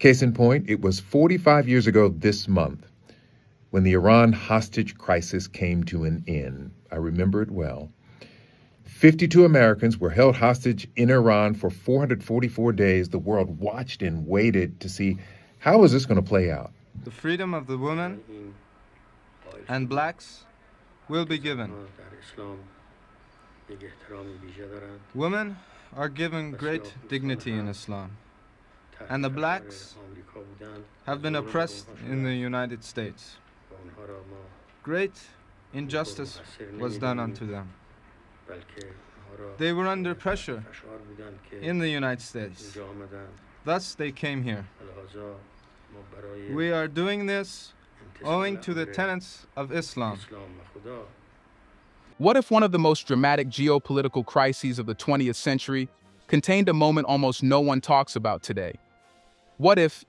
Case in point, it was 45 years ago this month when the Iran hostage crisis came to an end. I remember it well. 52 Americans were held hostage in Iran for 444 days. The world watched and waited to see how is this going to play out. The freedom of the women and blacks will be given. Women are given great dignity in Islam, and the blacks have been oppressed in the United States. Great injustice was done unto them. They were under pressure in the United States. Thus they came here. We are doing this owing to the tenets of Islam. What if one of the most dramatic geopolitical crises of the 20th century contained a moment almost no one talks about today? What if,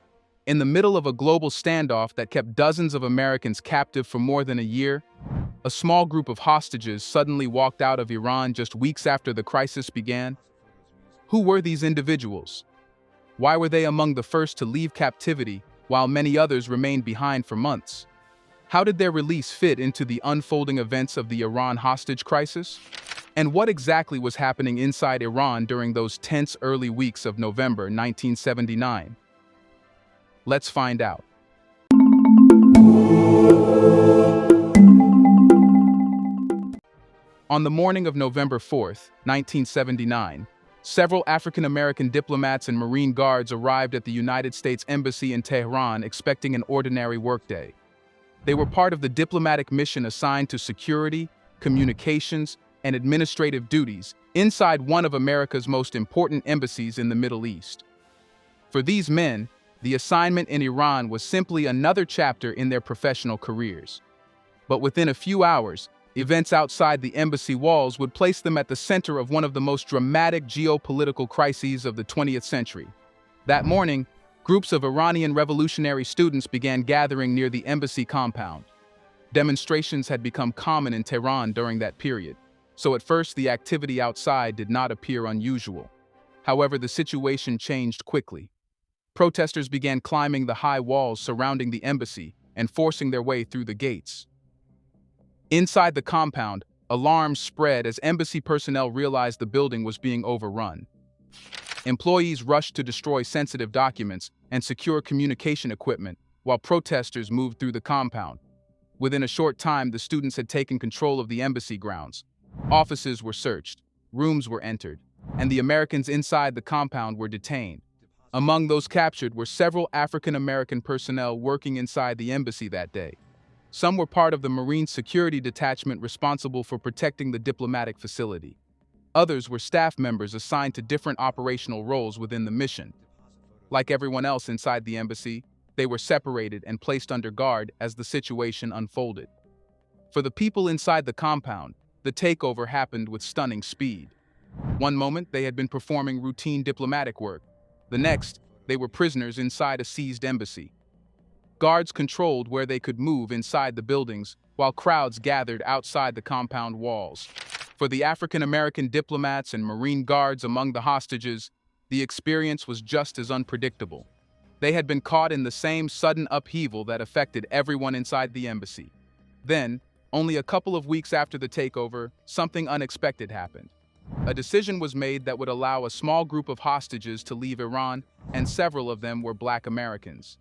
in the middle of a global standoff that kept dozens of Americans captive for more than a year, a small group of hostages suddenly walked out of Iran just weeks after the crisis began? Who were these individuals? Why were they among the first to leave captivity while many others remained behind for months? How did their release fit into the unfolding events of the Iran hostage crisis? And what exactly was happening inside Iran during those tense early weeks of November 1979? Let's find out. On the morning of November 4th, 1979, several African-American diplomats and Marine Guards arrived at the United States Embassy in Tehran expecting an ordinary workday. They were part of the diplomatic mission assigned to security, communications, and administrative duties inside one of America's most important embassies in the Middle East. For these men, the assignment in Iran was simply another chapter in their professional careers. But within a few hours, events outside the embassy walls would place them at the center of one of the most dramatic geopolitical crises of the 20th century. That morning, groups of Iranian revolutionary students began gathering near the embassy compound. Demonstrations had become common in Tehran during that period, so at first the activity outside did not appear unusual. However, the situation changed quickly. Protesters began climbing the high walls surrounding the embassy and forcing their way through the gates. Inside the compound, alarms spread as embassy personnel realized the building was being overrun. Employees rushed to destroy sensitive documents and secure communication equipment while protesters moved through the compound. Within a short time, the students had taken control of the embassy grounds. Offices were searched, rooms were entered, and the Americans inside the compound were detained. Among those captured were several African-American personnel working inside the embassy that day. Some were part of the Marine Security Detachment responsible for protecting the diplomatic facility. Others were staff members assigned to different operational roles within the mission. Like everyone else inside the embassy, they were separated and placed under guard as the situation unfolded. For the people inside the compound, the takeover happened with stunning speed. One moment, they had been performing routine diplomatic work. The next, they were prisoners inside a seized embassy. Guards controlled where they could move inside the buildings, while crowds gathered outside the compound walls. For the African-American diplomats and Marine Guards among the hostages, the experience was just as unpredictable. They had been caught in the same sudden upheaval that affected everyone inside the embassy. Then, only a couple of weeks after the takeover, something unexpected happened. A decision was made that would allow a small group of hostages to leave Iran, and several of them were Black Americans.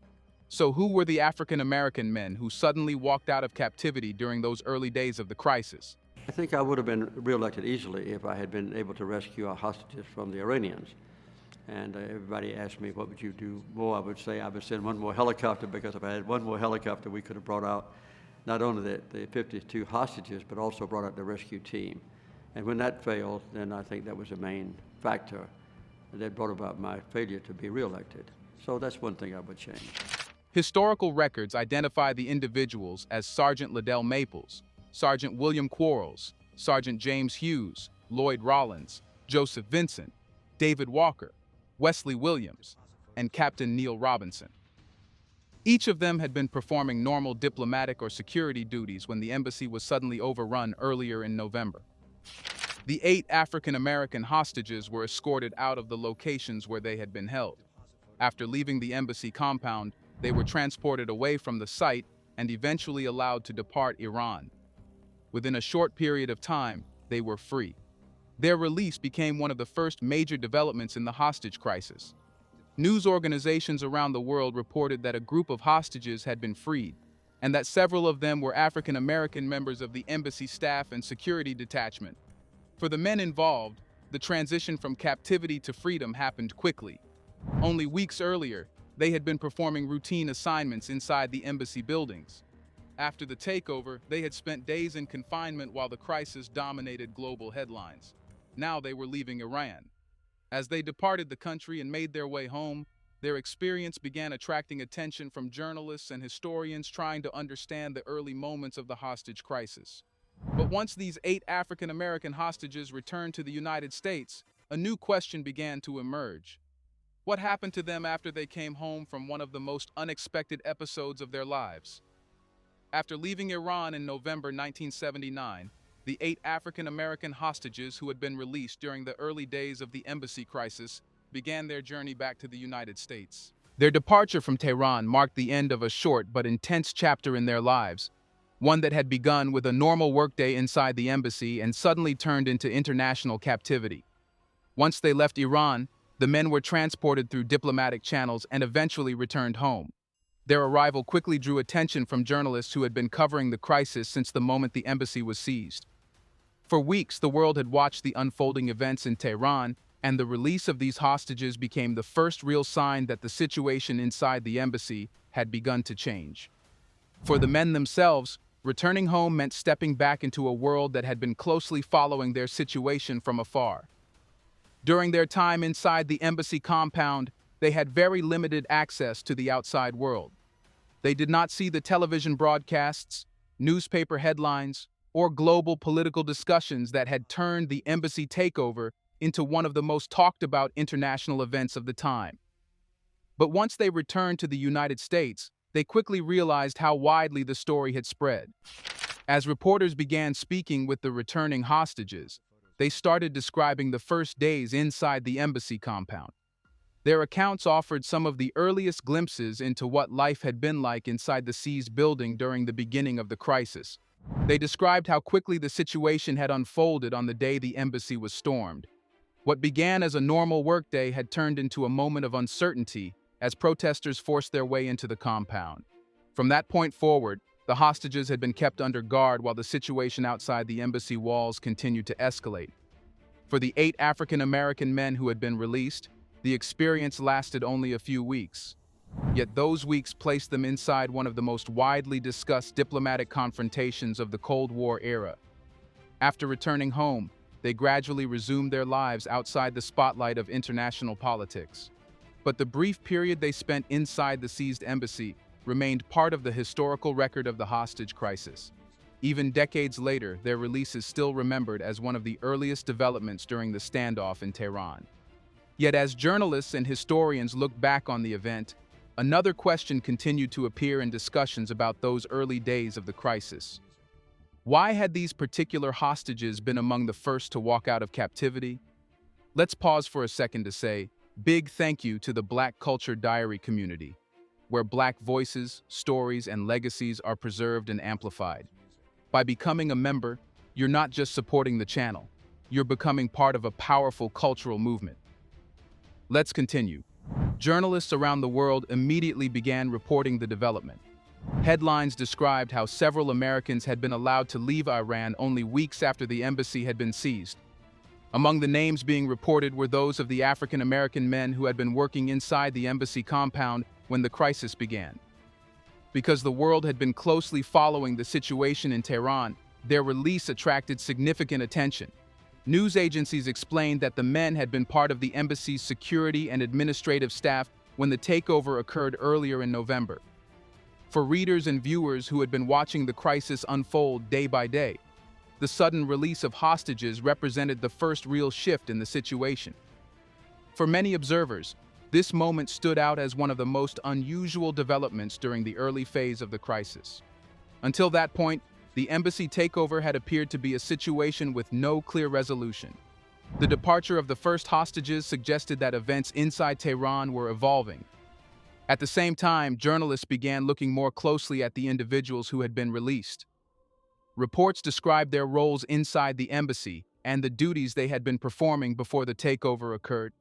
So who were the African-American men who suddenly walked out of captivity during those early days of the crisis? I think I would have been reelected easily if I had been able to rescue our hostages from the Iranians. And everybody asked me, what would you do more? I would say I would send one more helicopter, because if I had one more helicopter, we could have brought out not only the 52 hostages, but also brought out the rescue team. And when that failed, then I think that was the main factor that brought about my failure to be reelected. So that's one thing I would change. Historical records identify the individuals as Sergeant Liddell Maples, Sergeant William Quarles, Sergeant James Hughes, Lloyd Rollins, Joseph Vincent, David Walker, Wesley Williams, and Captain Neil Robinson. Each of them had been performing normal diplomatic or security duties when the embassy was suddenly overrun earlier in November. The 8 African-American hostages were escorted out of the locations where they had been held. After leaving the embassy compound, they were transported away from the site and eventually allowed to depart Iran. Within a short period of time, they were free. Their release became one of the first major developments in the hostage crisis. News organizations around the world reported that a group of hostages had been freed, and that several of them were African American members of the embassy staff and security detachment. For the men involved, the transition from captivity to freedom happened quickly. Only weeks earlier, they had been performing routine assignments inside the embassy buildings. After the takeover, they had spent days in confinement while the crisis dominated global headlines. Now they were leaving Iran. As they departed the country and made their way home, their experience began attracting attention from journalists and historians trying to understand the early moments of the hostage crisis. But once these 8 African American hostages returned to the United States, a new question began to emerge. What happened to them after they came home from one of the most unexpected episodes of their lives? After leaving Iran in November 1979, the 8 African American hostages who had been released during the early days of the embassy crisis began their journey back to the United States. Their departure from Tehran marked the end of a short but intense chapter in their lives, one that had begun with a normal workday inside the embassy and suddenly turned into international captivity. Once they left Iran, the men were transported through diplomatic channels and eventually returned home. Their arrival quickly drew attention from journalists who had been covering the crisis since the moment the embassy was seized. For weeks, the world had watched the unfolding events in Tehran, and the release of these hostages became the first real sign that the situation inside the embassy had begun to change. For the men themselves, returning home meant stepping back into a world that had been closely following their situation from afar. During their time inside the embassy compound, they had very limited access to the outside world. They did not see the television broadcasts, newspaper headlines, or global political discussions that had turned the embassy takeover into one of the most talked about international events of the time. But once they returned to the United States, they quickly realized how widely the story had spread. As reporters began speaking with the returning hostages, they started describing the first days inside the embassy compound. Their accounts offered some of the earliest glimpses into what life had been like inside the seized building during the beginning of the crisis. They described how quickly the situation had unfolded on the day the embassy was stormed. What began as a normal workday had turned into a moment of uncertainty as protesters forced their way into the compound. From that point forward, the hostages had been kept under guard while the situation outside the embassy walls continued to escalate. For the 8 African American men who had been released, the experience lasted only a few weeks. Yet those weeks placed them inside one of the most widely discussed diplomatic confrontations of the Cold War era. After returning home, they gradually resumed their lives outside the spotlight of international politics. But the brief period they spent inside the seized embassy remained part of the historical record of the hostage crisis. Even decades later, their release is still remembered as one of the earliest developments during the standoff in Tehran. Yet as journalists and historians look back on the event, another question continued to appear in discussions about those early days of the crisis. Why had these particular hostages been among the first to walk out of captivity? Let's pause for a second to say, big thank you to the Black Culture Diary community, where Black voices, stories, and legacies are preserved and amplified. By becoming a member, you're not just supporting the channel, you're becoming part of a powerful cultural movement. Let's continue. Journalists around the world immediately began reporting the development. Headlines described how several Americans had been allowed to leave Iran only weeks after the embassy had been seized. Among the names being reported were those of the African American men who had been working inside the embassy compound when the crisis began. Because the world had been closely following the situation in Tehran, their release attracted significant attention. News agencies explained that the men had been part of the embassy's security and administrative staff when the takeover occurred earlier in November. For readers and viewers who had been watching the crisis unfold day by day, the sudden release of hostages represented the first real shift in the situation. For many observers, this moment stood out as one of the most unusual developments during the early phase of the crisis. Until that point, the embassy takeover had appeared to be a situation with no clear resolution. The departure of the first hostages suggested that events inside Tehran were evolving, At the same time, journalists began looking more closely at the individuals who had been released. Reports described their roles inside the embassy and the duties they had been performing before the takeover occurred.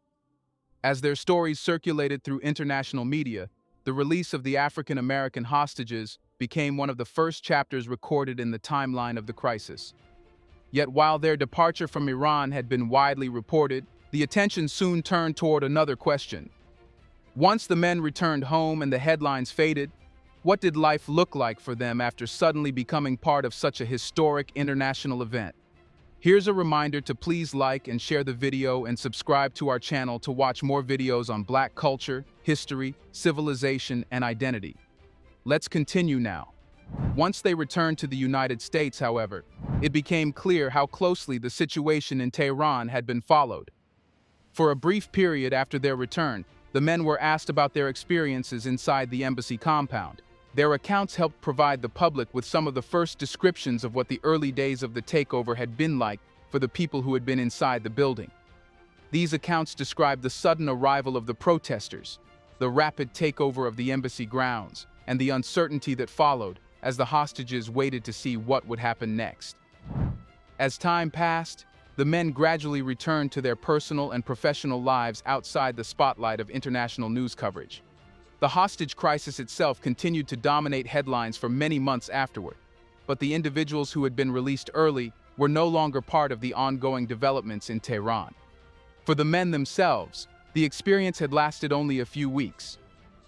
As their stories circulated through international media, the release of the African American hostages became one of the first chapters recorded in the timeline of the crisis. Yet while their departure from Iran had been widely reported, the attention soon turned toward another question. Once the men returned home and the headlines faded, what did life look like for them after suddenly becoming part of such a historic international event? Here's a reminder to please like and share the video and subscribe to our channel to watch more videos on Black culture, history, civilization, and identity. Let's continue now. Once they returned to the United States, however, it became clear how closely the situation in Tehran had been followed. For a brief period after their return, the men were asked about their experiences inside the embassy compound. Their accounts helped provide the public with some of the first descriptions of what the early days of the takeover had been like for the people who had been inside the building. These accounts described the sudden arrival of the protesters, the rapid takeover of the embassy grounds, and the uncertainty that followed as the hostages waited to see what would happen next. As time passed, the men gradually returned to their personal and professional lives outside the spotlight of international news coverage. The hostage crisis itself continued to dominate headlines for many months afterward, but the individuals who had been released early were no longer part of the ongoing developments in Tehran. For the men themselves, the experience had lasted only a few weeks.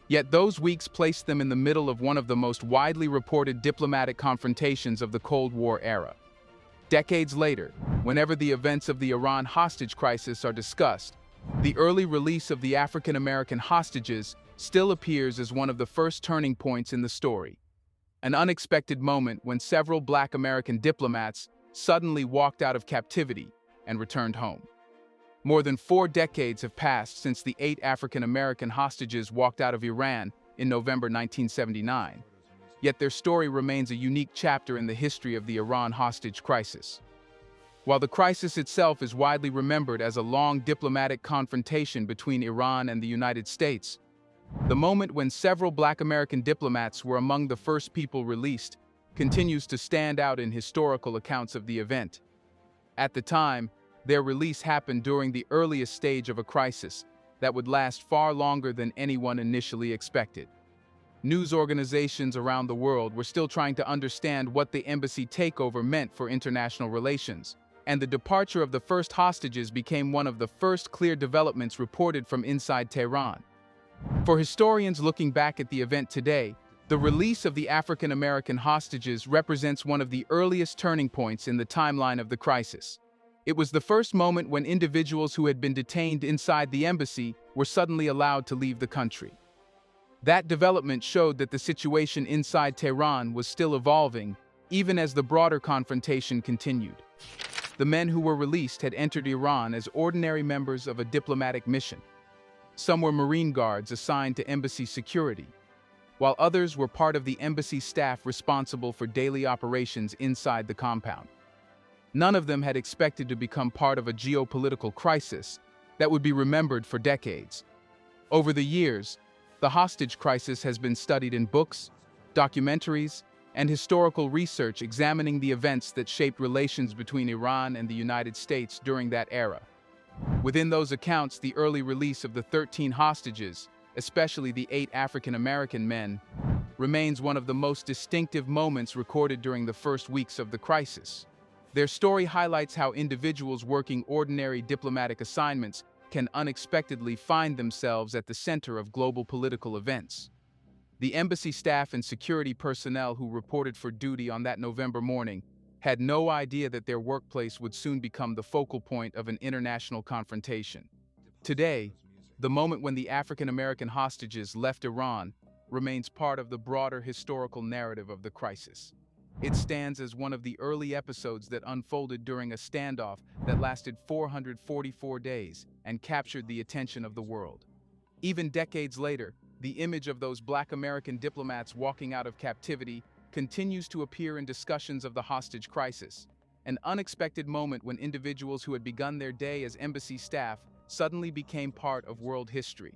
Yet those weeks placed them in the middle of one of the most widely reported diplomatic confrontations of the Cold War era. Decades later, whenever the events of the Iran hostage crisis are discussed, the early release of the African American hostages still appears as one of the first turning points in the story. An unexpected moment when several Black American diplomats suddenly walked out of captivity and returned home. More than 4 decades have passed since the 8 African American hostages walked out of Iran in November 1979. Yet their story remains a unique chapter in the history of the Iran hostage crisis. While the crisis itself is widely remembered as a long diplomatic confrontation between Iran and the United States, the moment when several Black American diplomats were among the first people released continues to stand out in historical accounts of the event. At the time, their release happened during the earliest stage of a crisis that would last far longer than anyone initially expected. News organizations around the world were still trying to understand what the embassy takeover meant for international relations, and the departure of the first hostages became one of the first clear developments reported from inside Tehran. For historians looking back at the event today, the release of the African American hostages represents one of the earliest turning points in the timeline of the crisis. It was the first moment when individuals who had been detained inside the embassy were suddenly allowed to leave the country. That development showed that the situation inside Tehran was still evolving, even as the broader confrontation continued. The men who were released had entered Iran as ordinary members of a diplomatic mission. Some were Marine Guards assigned to embassy security, while others were part of the embassy staff responsible for daily operations inside the compound. None of them had expected to become part of a geopolitical crisis that would be remembered for decades. Over the years, the hostage crisis has been studied in books, documentaries, and historical research examining the events that shaped relations between Iran and the United States during that era. Within those accounts, the early release of the 13 hostages, especially the 8 African American men, remains one of the most distinctive moments recorded during the first weeks of the crisis. Their story highlights how individuals working ordinary diplomatic assignments can unexpectedly find themselves at the center of global political events. The embassy staff and security personnel who reported for duty on that November morning had no idea that their workplace would soon become the focal point of an international confrontation. Today, the moment when the African American hostages left Iran remains part of the broader historical narrative of the crisis. It stands as one of the early episodes that unfolded during a standoff that lasted 444 days and captured the attention of the world. Even decades later, the image of those Black American diplomats walking out of captivity continues to appear in discussions of the hostage crisis, an unexpected moment when individuals who had begun their day as embassy staff suddenly became part of world history.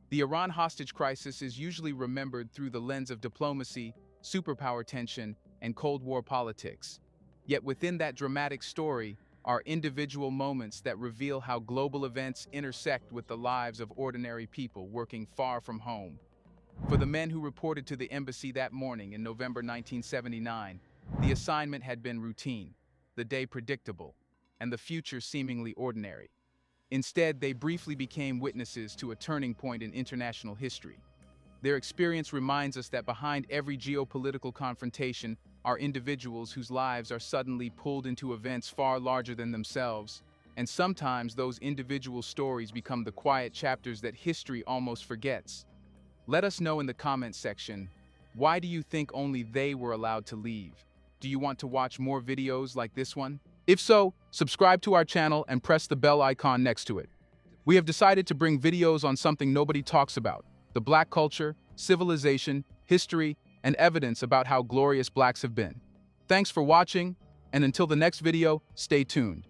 The Iran hostage crisis is usually remembered through the lens of diplomacy, superpower tension, and Cold War politics. Yet within that dramatic story are individual moments that reveal how global events intersect with the lives of ordinary people working far from home. For the men who reported to the embassy that morning in November 1979, the assignment had been routine, the day predictable, and the future seemingly ordinary. Instead, they briefly became witnesses to a turning point in international history. Their experience reminds us that behind every geopolitical confrontation are individuals whose lives are suddenly pulled into events far larger than themselves, and sometimes those individual stories become the quiet chapters that history almost forgets. Let us know in the comments section, why do you think only they were allowed to leave? Do you want to watch more videos like this one? If so, subscribe to our channel and press the bell icon next to it. We have decided to bring videos on something nobody talks about: the Black culture, civilization, history, and evidence about how glorious Blacks have been. Thanks for watching, and until the next video, stay tuned.